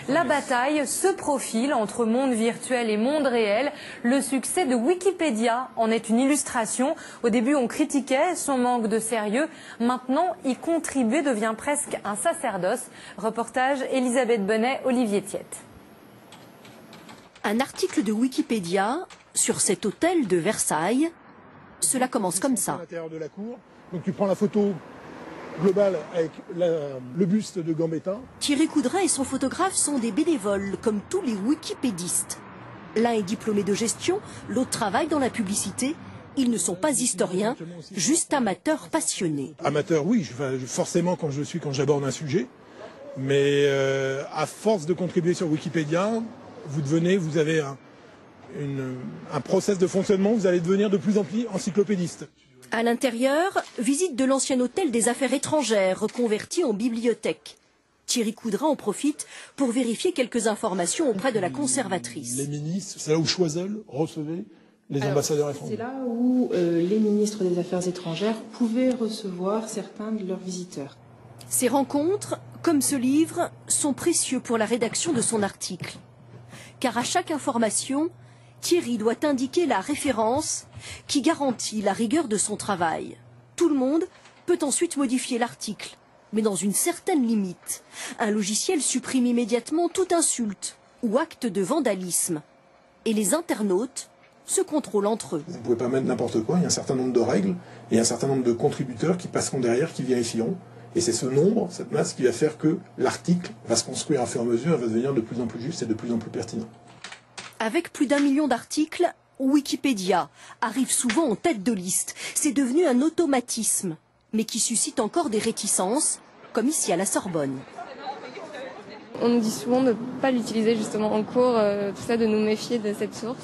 La bataille se profile entre monde virtuel et monde réel. Le succès de Wikipédia en est une illustration. Au début, on critiquait son manque de sérieux. Maintenant, y contribuer devient presque un sacerdoce. Reportage Elisabeth Bonnet, Olivier Thiette. Un article de Wikipédia sur cet hôtel de Versailles. Cela commence comme ça. Donc tu prends la photo globale avec le buste de Gambetta. Thierry Coudray et son photographe sont des bénévoles, comme tous les wikipédistes. L'un est diplômé de gestion, l'autre travaille dans la publicité. Ils ne sont pas historiens, juste amateurs passionnés. Amateurs, oui, forcément quand j'aborde un sujet. Mais à force de contribuer sur Wikipédia, vous avez un process de fonctionnement, vous allez devenir de plus en plus encyclopédiste. À l'intérieur, visite de l'ancien hôtel des affaires étrangères, reconverti en bibliothèque. Thierry Coudray en profite pour vérifier quelques informations auprès de la conservatrice. Les ministres, c'est là où Choiseul recevait les ambassadeurs étrangers. C'est là où les ministres des Affaires étrangères pouvaient recevoir certains de leurs visiteurs. Ces rencontres, comme ce livre, sont précieux pour la rédaction de son article. Car à chaque information, Thierry doit indiquer la référence qui garantit la rigueur de son travail. Tout le monde peut ensuite modifier l'article, mais dans une certaine limite. Un logiciel supprime immédiatement toute insulte ou acte de vandalisme. Et les internautes se contrôlent entre eux. Vous ne pouvez pas mettre n'importe quoi, il y a un certain nombre de règles et un certain nombre de contributeurs qui passeront derrière, qui vérifieront. Et c'est ce nombre, cette masse, qui va faire que l'article va se construire à fur et à mesure et va devenir de plus en plus juste et de plus en plus pertinent. Avec plus d'1 million d'articles, Wikipédia arrive souvent en tête de liste. C'est devenu un automatisme, mais qui suscite encore des réticences, comme ici à la Sorbonne. On nous dit souvent de ne pas l'utiliser justement en cours, tout ça, de nous méfier de cette source.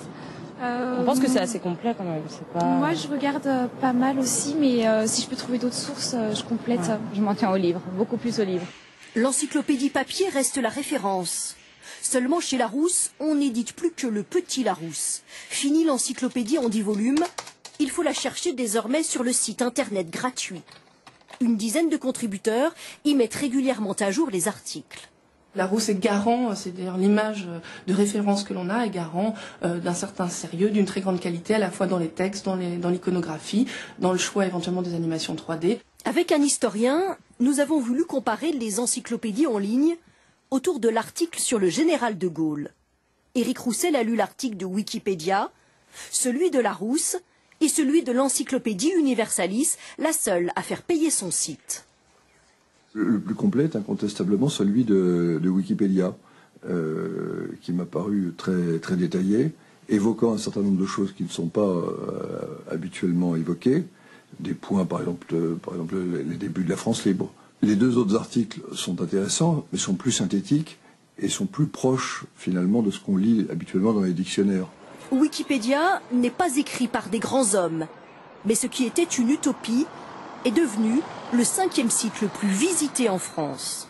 On pense que c'est assez complet quand même. Moi, je regarde pas mal aussi, mais si je peux trouver d'autres sources, je complète. Ouais. Je m'en tiens au livre, beaucoup plus au livre. L'encyclopédie papier reste la référence. Seulement chez Larousse, on n'édite plus que le petit Larousse. Fini l'encyclopédie en 10 volumes, il faut la chercher désormais sur le site internet gratuit. Une dizaine de contributeurs y mettent régulièrement à jour les articles. Larousse est garant, c'est d'ailleurs l'image de référence que l'on a, est garant d'un certain sérieux, d'une très grande qualité, à la fois dans les textes, dans l'iconographie, dans le choix éventuellement des animations 3D. Avec un historien, nous avons voulu comparer les encyclopédies en ligne autour de l'article sur le général de Gaulle. Éric Roussel a lu l'article de Wikipédia, celui de Larousse et celui de l'encyclopédie Universalis, la seule à faire payer son site. Le plus complet est incontestablement celui de Wikipédia, qui m'a paru très détaillé, évoquant un certain nombre de choses qui ne sont pas habituellement évoquées, des points par exemple les débuts de la France libre. Les deux autres articles sont intéressants, mais sont plus synthétiques et sont plus proches finalement de ce qu'on lit habituellement dans les dictionnaires. Wikipédia n'est pas écrit par des grands hommes, mais ce qui était une utopie est devenu le 5e site le plus visité en France.